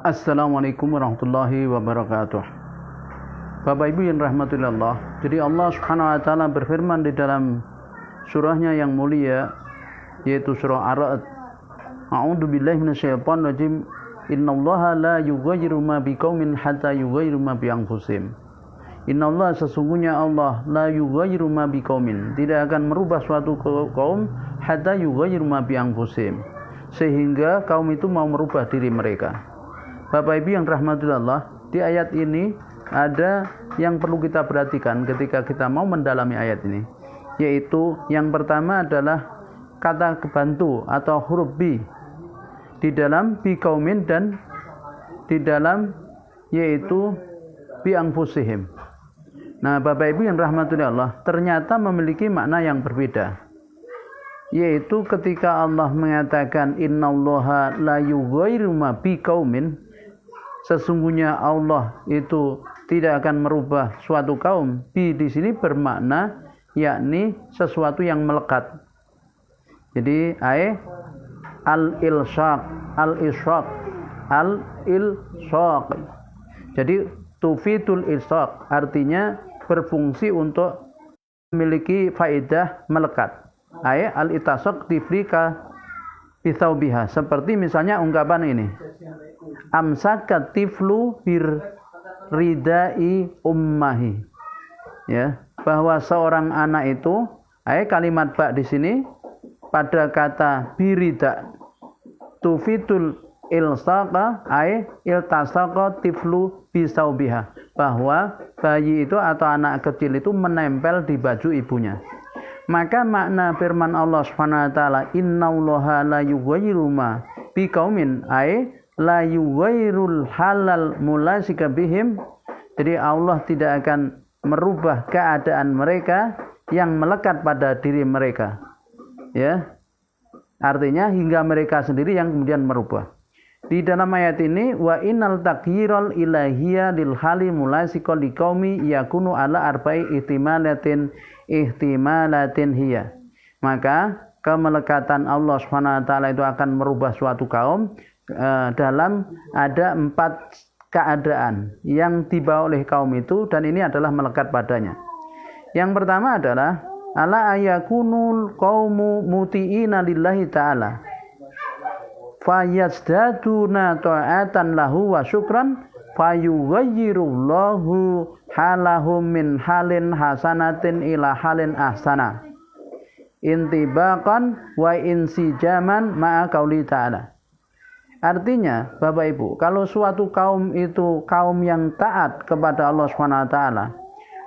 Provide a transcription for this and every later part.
Assalamualaikum warahmatullahi wabarakatuh. Bapak Ibu yang rahmatullah Allah. Jadi Allah Subhanahu wa taala berfirman di dalam surahnya yang mulia, yaitu surah Ar-Ra'd. A'udzu billahi minasyaitonir rajim. Innallaha la yughayyiru ma biqaumin hatta yughayyiru ma bi anfusihim. Innallaha, sesungguhnya Allah, la yughayyiru ma biqaumin, tidak akan merubah suatu kaum hatta yughayyiru ma bi anfusihim, sehingga kaum itu mau merubah diri mereka. Bapak Ibu yang rahmatullah Allah, di ayat ini ada yang perlu kita perhatikan ketika kita mau mendalami ayat ini, yaitu yang pertama adalah kata kebantu atau huruf bi di dalam bi kaumin dan di dalam yaitu bi anfusihim. Nah, Bapak Ibu yang rahmatullah Allah, ternyata memiliki makna yang berbeda, yaitu ketika Allah mengatakan innallaha la yughayyiru ma bi kaumin, sesungguhnya Allah itu tidak akan merubah suatu kaum. Bi di sini bermakna yakni sesuatu yang melekat. Jadi al-ilshaq, al-ilshaq. Jadi tufidul ilshaq artinya berfungsi untuk memiliki faedah melekat. Al-itasaq tifrika bisaubiha. Seperti misalnya ungkapan ini. Amsakat tiflu bir ridai ummahi, ya, bahwa seorang anak itu, kalimat ba di sini pada kata birida tufidul ilsaqa iltasaqa tiflu bisaubiha, bahwa bayi itu atau anak kecil itu menempel di baju ibunya. Maka makna firman Allah Subhanahu wa taala innallaha la yughayyiru ma biqaumin la yughayyirul halal mulasika bihim. Jadi Allah tidak akan merubah keadaan mereka yang melekat pada diri mereka. Ya. Artinya hingga mereka sendiri yang kemudian merubah. Di dalam ayat ini wa innal taqyiral ilahiyya lil hali mulasika liqaumi yakunu ala arba'i ihtimalatin hiya. Maka kemelekatan Allah Subhanahu wa taala itu akan merubah suatu kaum dalam ada 4 keadaan yang dibawa oleh kaum itu, dan ini adalah melekat padanya. Yang pertama adalah ala ayakunul qaumu muti'ina lillahi ta'ala fayazdaduna ta'atan lahu wa syukran fayughayyirullahu halahum min halin hasanatin ila halin ahsana intibaqan wa insijaman ma'a qauli ta'ala. Artinya, Bapak Ibu, kalau suatu kaum itu kaum yang taat kepada Allah Subhanahu wa taala,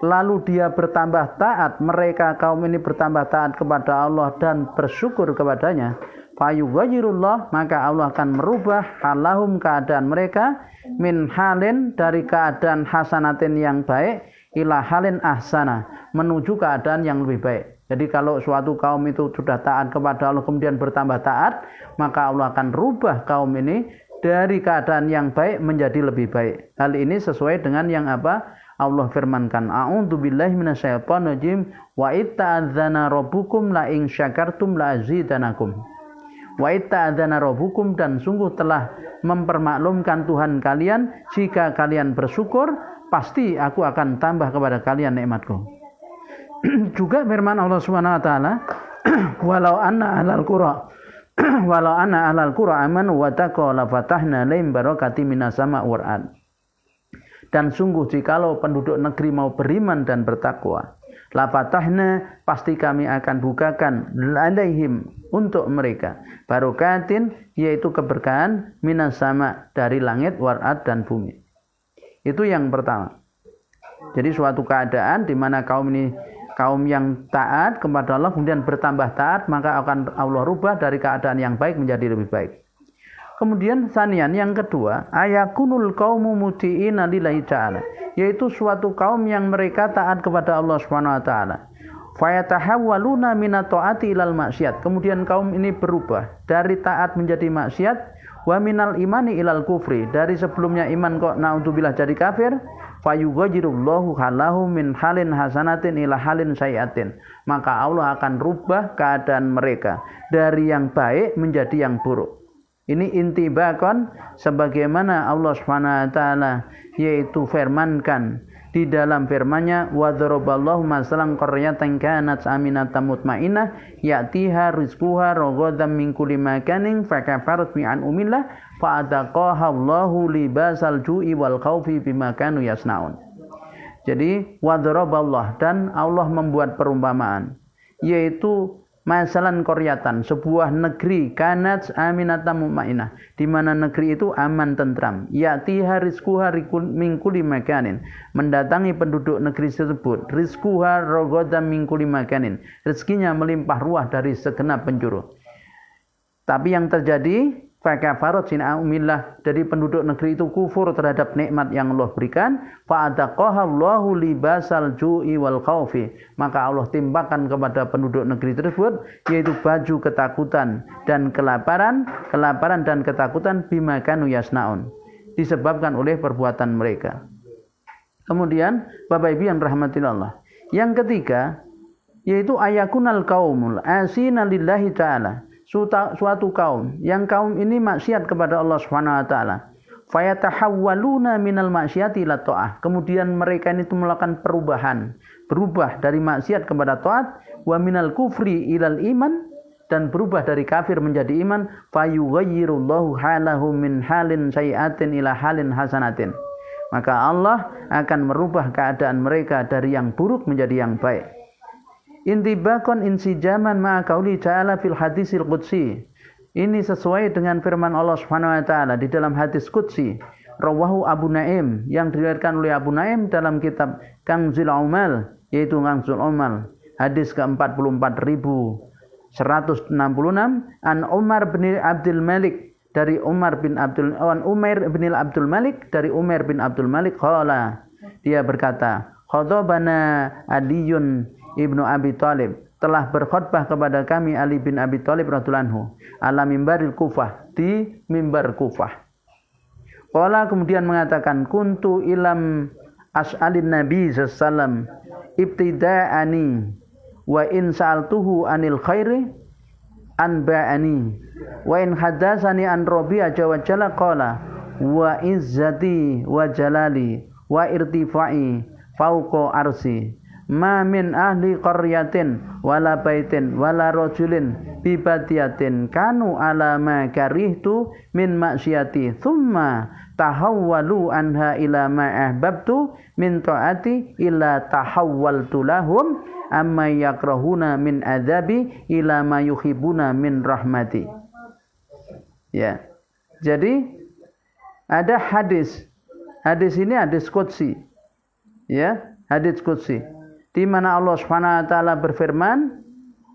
lalu dia bertambah taat, mereka kaum ini bertambah taat kepada Allah dan bersyukur kepadanya, fayughayyirullah, maka Allah akan merubah halahum, keadaan mereka, min halin, dari keadaan hasanatin yang baik, ila halin ahsana, menuju keadaan yang lebih baik. Jadi kalau suatu kaum itu sudah taat kepada Allah kemudian bertambah taat, maka Allah akan rubah kaum ini dari keadaan yang baik menjadi lebih baik. Hal ini sesuai dengan yang apa? Allah firmankan, a'udzu billahi minasyaitonir rajim, wa itta'adzana rabbukum la in syakartum la azidanakum. Wa itta'adzana rabbukum, dan sungguh telah mempermaklumkan Tuhan kalian, jika kalian bersyukur pasti aku akan tambah kepada kalian nikmatku. Juga firman Allah Subhanahu wa taala, walau anna ahlal qura amanu wa taqaw la fatahna alaihim barakatim minas sama' wal ard. Dan sungguh jikalau penduduk negeri mau beriman dan bertakwa, la fatahna, pasti kami akan bukakan alaihim, untuk mereka, barakatin, yaitu keberkahan, minas sama', dari langit, wal ard, dan bumi. Itu yang pertama. Jadi suatu keadaan di mana kaum ini kaum yang taat kepada Allah kemudian bertambah taat, maka akan Allah rubah dari keadaan yang baik menjadi lebih baik. Kemudian sanian, yang kedua, ayakunul qaumu muti'ina lillahi ta'ala, yaitu suatu kaum yang mereka taat kepada Allah Subhanahu wa taala. Fayatahawwaluna minat ta'ati ilal maksiat. Kemudian kaum ini berubah dari taat menjadi maksiat, wa minal imani ilal kufri, dari sebelumnya iman kok naudzubillah jadi kafir. Fayughayyirullahu halahu min halin hasanatin ila halin sayyatin, maka Allah akan rubah keadaan mereka dari yang baik menjadi yang buruk. Ini intibakon sebagaimana Allah Subhanahu wa taala yaitu firmankan di dalam firman-Nya wa dzaraballahu masalan qaryatan kanat aminatan mutmainnah ya'tiha rizquha ragadan min kulli makanin fakafarat bi an'umillah fa'adaqaha Allahu libasal ju'i wal khaufi bima kanu yasnaun. Jadi wa dzaraballah, dan Allah membuat perumpamaan yaitu masalan qaryatan, sebuah negeri kanat aminatan mutmainnah, di mana negeri itu aman tentram, ya'tiha rizquha min kulli makanin, mendatangi penduduk negeri tersebut rizquha ragadan min kulli makanin, rezekinya melimpah ruah dari segenap penjuru. Tapi yang terjadi fakafarat sin'umillah, dari penduduk negeri itu kufur terhadap nikmat yang Allah berikan, fa'adaqaha Allahu libasal ju'i wal khaufi, maka Allah timpakan kepada penduduk negeri tersebut yaitu baju ketakutan dan kelaparan dan ketakutan bima kanu yasnaun, disebabkan oleh perbuatan mereka. Kemudian Bapak Ibu yang rahmati Allah, yang ketiga yaitu ayakunal qaumul asina lillahi ta'ala, suatu kaum yang kaum ini maksiat kepada Allah Subhanahu wa taala, fayatahawwaluna minal maksiati ila ta'ah, kemudian mereka ini melakukan berubah dari maksiat kepada taat, wa minal kufri ilal iman, dan berubah dari kafir menjadi iman, fayughayyirullahu halahum min halin sayyi'atin ila halin hasanatin, maka Allah akan merubah keadaan mereka dari yang buruk menjadi yang baik. Intibakon insijaman ma'a qauli ta'ala fil hadisil qudsi, ini sesuai dengan firman Allah Subhanahu wa taala di dalam hadis qudsi, rawahu Abu Naim, yang diriwayatkan oleh Abu Naim dalam kitab Kanzul Umal, yaitu Kanzul Umal, hadis ke-44.166, an Umar bin Abdul Malik, dari Umar bin Abdul Malik, dari Umar bin Abdul Malik qala, dia berkata, khadabana Aliyun Ibnu Abi Thalib, telah berkhutbah kepada kami Ali bin Abi Thalib radhiyallahu anhu, ala mimbaril Kufah, di mimbar Kufah. Qala, kemudian mengatakan, kuntu ilam as'alin Nabi sallallahu alaihi wasallam ibtida'ani wa in sa'altuhu anil khairi anba'ani wa in hadatsani an Rabi'a wa jalla qala wa izzati wa jalali wa irtifa'i fauqa arsi ma min ahli qaryatin wala baitin wala rajulin bibadiyatin kanu ala ma karihtu min maksiati thumma tahawwalu anha ila ma ahbabtu min ta'ati illa tahawwaltu lahum amma yakrahuna min adzabi ila ma yuhibbuna min rahmati. Ya. Jadi ada hadis ini hadis qudsi. Ya, hadis qudsi, di mana Allah Subhanahu wa taala berfirman,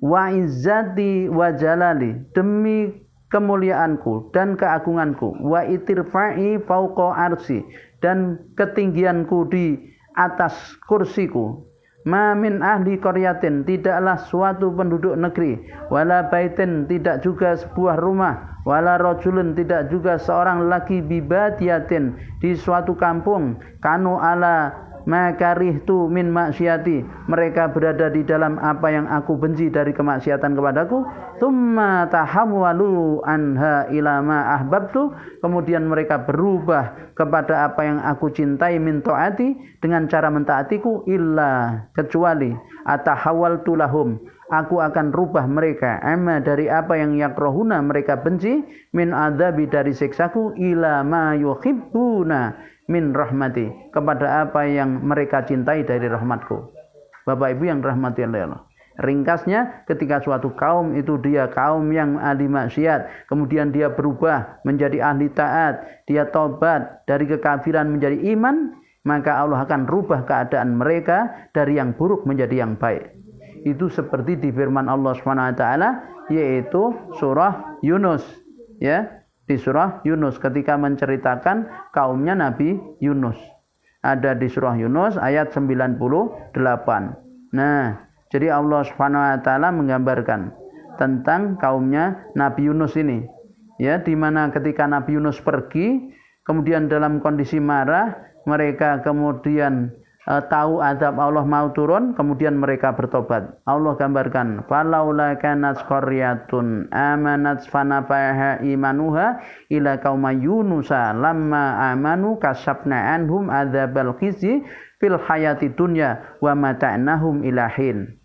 wa izzati wa jalali, demi kemuliaanku dan keagunganku, wa itirfa'i fauqa arsi, dan ketinggianku di atas kursiku, ma min ahli qaryatin, tidaklah suatu penduduk negeri, wala baitin, tidak juga sebuah rumah, wala rajulun, tidak juga seorang laki, bibadiyatin, di suatu kampung, kanu ala makarihtu min maksiati, mereka berada di dalam apa yang aku benci dari kemaksiatan kepadaku, thumma tahawwalu anha ila ma ahbabtu, kemudian mereka berubah kepada apa yang aku cintai, min taati, dengan cara mentaatiku, illa, kecuali atahawwaltu lahum, aku akan rubah mereka, amma, dari apa yang yakrahuna, mereka benci, min adzabi, dari siksaku, ila ma yuhibbuna min rahmati, kepada apa yang mereka cintai dari rahmatku. Bapak Ibu yang rahmati Allah, ringkasnya, ketika suatu kaum itu dia kaum yang ahli maksiat, kemudian dia berubah menjadi ahli taat, dia tobat dari kekafiran menjadi iman, maka Allah akan rubah keadaan mereka dari yang buruk menjadi yang baik. Itu seperti di firman Allah Subhanahu wa taala, yaitu surah Yunus, ya, di surah Yunus ketika menceritakan kaumnya Nabi Yunus. Ada di surah Yunus ayat 98. Nah, jadi Allah Subhanahu wa taala menggambarkan tentang kaumnya Nabi Yunus ini. Ya, di mana ketika Nabi Yunus pergi, kemudian dalam kondisi marah, mereka kemudian tahu azab Allah mau turun, kemudian mereka bertobat. Allah gambarkan, falaula kanat qaryatun amanat fanafaha imanuha ila qauma yunusa lamma amanu kasabna anhum adzabal khizi fil hayati dunya wa mata'nahum ilahin.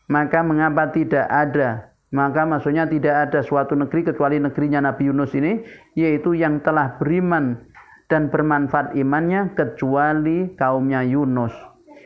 Maka mengapa tidak ada, maka maksudnya tidak ada suatu negeri kecuali negerinya Nabi Yunus ini, yaitu yang telah beriman dan bermanfaat imannya kecuali kaumnya Yunus.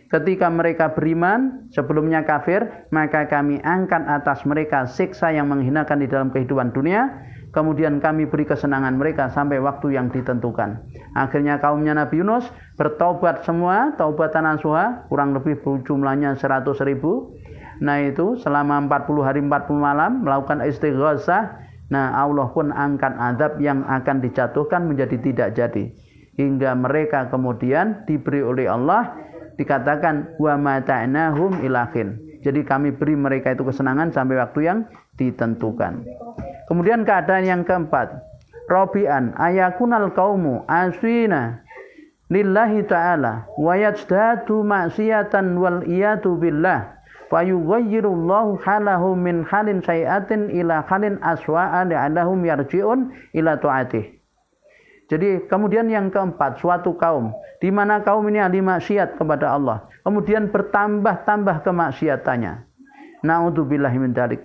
Ketika mereka beriman, sebelumnya kafir, maka kami angkat atas mereka siksa yang menghinakan di dalam kehidupan dunia, kemudian kami beri kesenangan mereka sampai waktu yang ditentukan. Akhirnya kaumnya Nabi Yunus bertobat semua, taubatan nasuha, kurang lebih jumlahnya 100.000. Nah itu selama 40 hari 40 malam melakukan istighosah. Nah Allah pun angkat azab yang akan dijatuhkan menjadi tidak jadi. Hingga mereka kemudian diberi oleh Allah, dikatakan wa mata'nahum ilahin. Jadi kami beri mereka itu kesenangan sampai waktu yang ditentukan. Kemudian keadaan yang keempat, Rabi'an ayakunal qaumu aswina lillahi ta'ala wa yajdadu ma'siyatan wal iyadu billah. Fayughayyirullahu halahum min halin sayi'atin ila halin aswa'a li'allahum yarji'un ila ta'atih. Jadi kemudian yang keempat, suatu kaum di mana kaum ini ahli maksiat kepada Allah, kemudian bertambah-tambah kemaksiatannya. Na'udzubillahi min dzalik.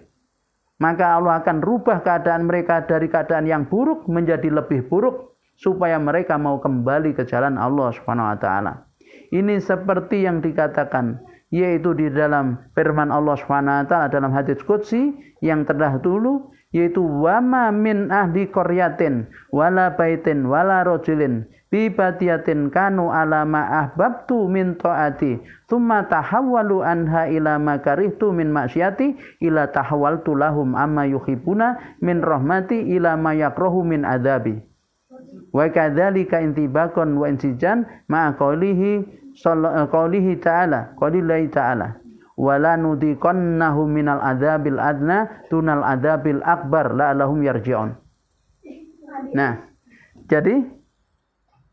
Maka Allah akan rubah keadaan mereka dari keadaan yang buruk menjadi lebih buruk supaya mereka mau kembali ke jalan Allah Subhanahu wa taala. Ini seperti yang dikatakan, yaitu di dalam firman Allah Subhanahu wa taala dalam hadits qudsi yang terdahulu, yaitu wama min ahli qaryatin wala baitin wala rajulin bi batiyatin kanu ala ma ahbabtu min taati thumma tahawwalu anha ila ma karihtu min maksiati ila tahawwaltu lahum amma yuhibbuna min rahmati ila ma yakrahu min adzabi wa kadzalika intibaqan wa insijan ma qaulihi ta'ala qaulillahi ta'ala wala nudiqannahum minal adzabil adna tunal adzabil akbar la'allahum yarji'un. Nah, jadi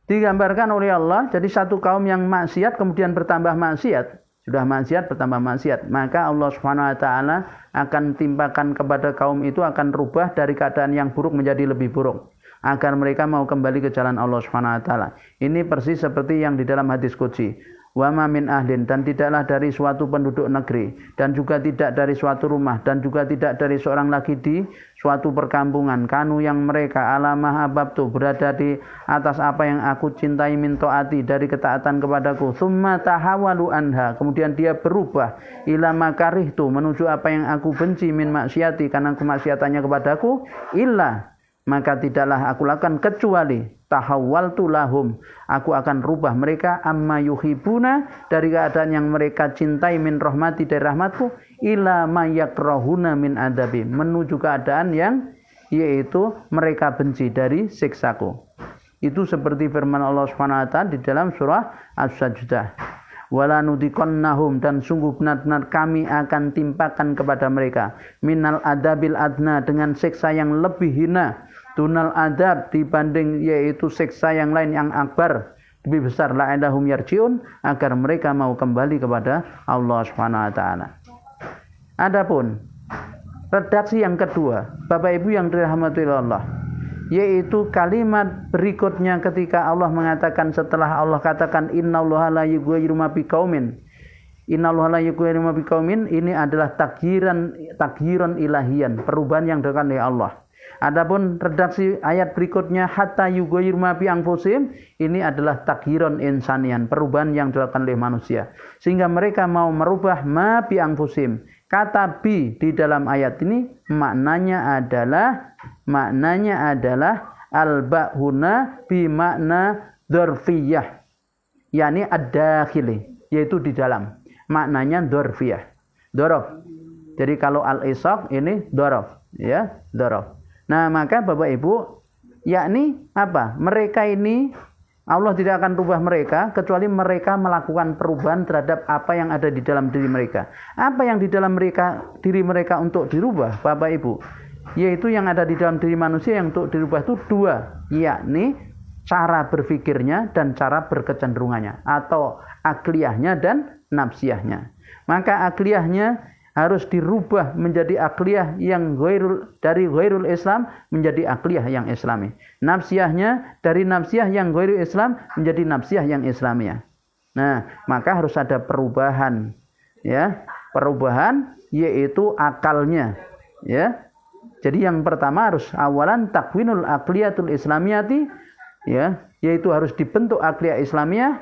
digambarkan oleh Allah, jadi satu kaum yang maksiat kemudian bertambah maksiat, sudah maksiat bertambah maksiat, maka Allah Subhanahu wa taala akan timpakan kepada kaum itu, akan rubah dari keadaan yang buruk menjadi lebih buruk agar mereka mau kembali ke jalan Allah Subhanahu wa taala. Ini persis seperti yang di dalam hadis qudsi. Wa ma min ahlin, dan tidaklah dari suatu penduduk negeri, dan juga tidak dari suatu rumah, dan juga tidak dari seorang lagi di suatu perkampungan, kanu yang mereka alamah ababtu berada di atas apa yang aku cintai min taati dari ketaatan kepadaku, summa tahawalu anha, kemudian dia berubah ila makarihtu menuju apa yang aku benci min maksiati karena kemaksiatannya kepadaku, illa maka tidaklah aku lakukan kecuali tahawwaltu lahum, aku akan rubah mereka amma yuhibuna dari keadaan yang mereka cintai min rahmati dari rahmatku ila ma yakrahuna min adabi menuju keadaan yang yaitu mereka benci dari siksaku. Itu seperti firman Allah Subhanahu wa taala di dalam surah As-Sajdah. Wala nudiqannahum, dan sungguh benar-benar kami akan timpakan kepada mereka minal adabil adna dengan siksa yang lebih hina, tunal adab dibanding yaitu siksa yang lain yang akbar lebih besar, la'allahum yarji'un agar mereka mau kembali kepada Allah Subhanahu wa taala. Adapun redaksi yang kedua, Bapak Ibu yang dirahmati Allah, yaitu kalimat berikutnya ketika Allah mengatakan, setelah Allah katakan innallaha la yughayyiru ma biqaumin, innallaha la yughayyiru ma biqaumin, ini adalah takyiran ilahian, perubahan yang dilakukan oleh Allah. Adapun redaksi ayat berikutnya hatta yughayyiru ma bi anfusihim, ini adalah takyiran insanian, perubahan yang dilakukan oleh manusia sehingga mereka mau merubah ma bi anfusihim. Kata bi di dalam ayat ini maknanya adalah al-ba'huna bi makna dzarfiyah, yakni ad-dakhili, yaitu di dalam. Maknanya dzarfiyah. Dzaraf. Jadi kalau al-isaq ini dzaraf, ya, dzaraf. Nah, maka Bapak Ibu, yakni apa? Mereka ini Allah tidak akan rubah mereka kecuali mereka melakukan perubahan terhadap apa yang ada di dalam diri mereka. Apa yang di dalam diri mereka untuk dirubah, Bapak Ibu? Yaitu yang ada di dalam diri manusia yang untuk dirubah itu dua, yakni cara berpikirnya dan cara berkecenderungannya, atau akliyahnya dan nafsiyahnya. Maka akliyahnya harus dirubah menjadi akliyah yang dari ghairul Islam menjadi akliyah yang Islami. Nafsiyahnya dari nafsiyah yang ghairul Islam menjadi nafsiyah yang Islamiyah. Nah, maka harus ada perubahan, ya. Perubahan yaitu akalnya, ya. Jadi yang pertama harus awalan takwinul aqliyatul islamiyati, ya, yaitu harus dibentuk akliyah Islamiyah,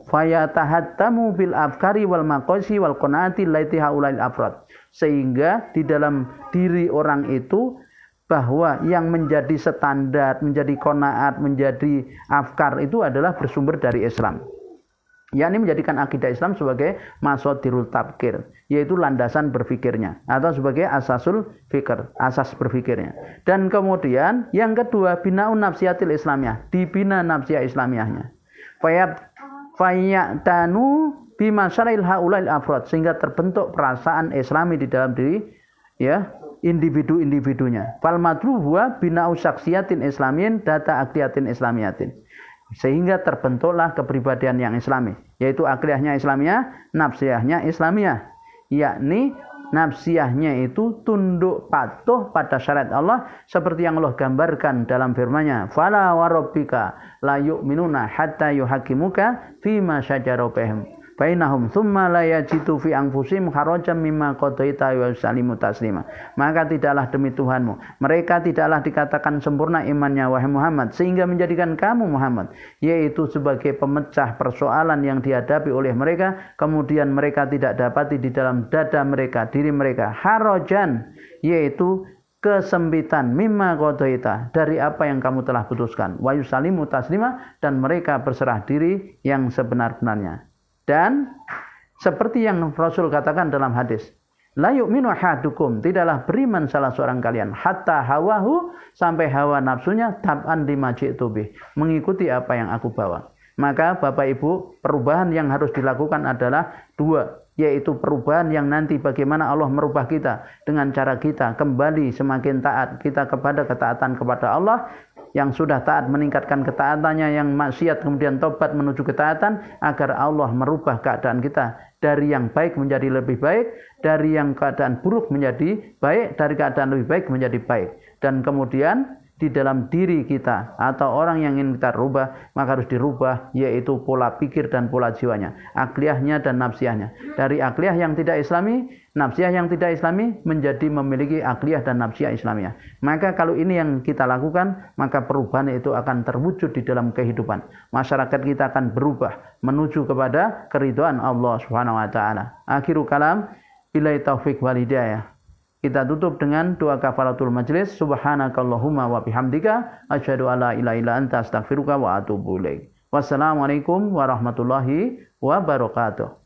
fayatahattamu bil afkari wal maqasi wal qanaati laiti haulail afrad, sehingga di dalam diri orang itu bahwa yang menjadi standar, menjadi qanaat, menjadi afkar itu adalah bersumber dari Islam, yakni menjadikan akidah Islam sebagai masadirul tafkir, yaitu landasan berpikirnya, atau sebagai asasul fikr, asas berpikirnya. Dan kemudian yang kedua, binaun nafsiyatil islamiyah, dibina nafsiyah islamiyahnya. Fayatanu bima syara'il haulail afrad, sehingga terbentuk perasaan Islami di dalam diri, ya, individu-individunya. Fal madlu huwa bina'u syakhsiyatin islamiyin data akliyatin islamiyatin, sehingga terbentuklah kepribadian yang Islami, yaitu akliyahnya Islamiyah, nafsiyahnya Islamiyah, yakni nafsiyahnya itu tunduk patuh pada syariat Allah, seperti yang Allah gambarkan dalam firman-Nya, fala warabbika la yu'minuna hatta yuhakimuka fima syajara bainahum tsumma la yajidu fi anfusihim harajan mimma qadaita wa yusallimu taslima. Maka tidaklah demi Tuhanmu, mereka tidaklah dikatakan sempurna imannya wahai Muhammad, sehingga menjadikan kamu Muhammad yaitu sebagai pemecah persoalan yang dihadapi oleh mereka, kemudian mereka tidak dapati di dalam dada mereka, diri mereka, harajan, yaitu kesempitan, mimma qadaita, dari apa yang kamu telah putuskan, wa yusallimu taslima, dan mereka berserah diri yang sebenar-benarnya. Dan seperti yang Rasul katakan dalam hadis, la yu'minu ahadukum, tidaklah beriman salah seorang kalian, hatta hawahu, sampai hawa nafsunya, tab'an lima ji'tu bih, mengikuti apa yang aku bawa. Maka Bapak Ibu, perubahan yang harus dilakukan adalah dua, yaitu perubahan yang nanti bagaimana Allah merubah kita dengan cara kita kembali semakin taat kita kepada ketaatan kepada Allah, yang sudah taat meningkatkan ketaatannya, yang maksiat kemudian tobat menuju ketaatan, agar Allah merubah keadaan kita dari yang baik menjadi lebih baik, dari yang keadaan buruk menjadi baik, dari keadaan lebih baik menjadi baik. Dan kemudian di dalam diri kita atau orang yang ingin kita rubah, maka harus dirubah, yaitu pola pikir dan pola jiwanya, akliyahnya dan nafsiyahnya. Dari akliyah yang tidak Islami, nafsiyah yang tidak Islami, menjadi memiliki akliyah dan nafsiyah Islamiyah. Maka kalau ini yang kita lakukan, maka perubahan itu akan terwujud di dalam kehidupan. Masyarakat kita akan berubah menuju kepada keridhaan Allah Subhanahu wa taala. Akhiru kalam, billahi taufik wal hidayah. Kita tutup dengan doa kafaratul majlis. Subhanakallahumma wa bihamdika asyhadu alla ilaha illa anta astaghfiruka wa atubu ilaik. Wassalamualaikum warahmatullahi wabarakatuh.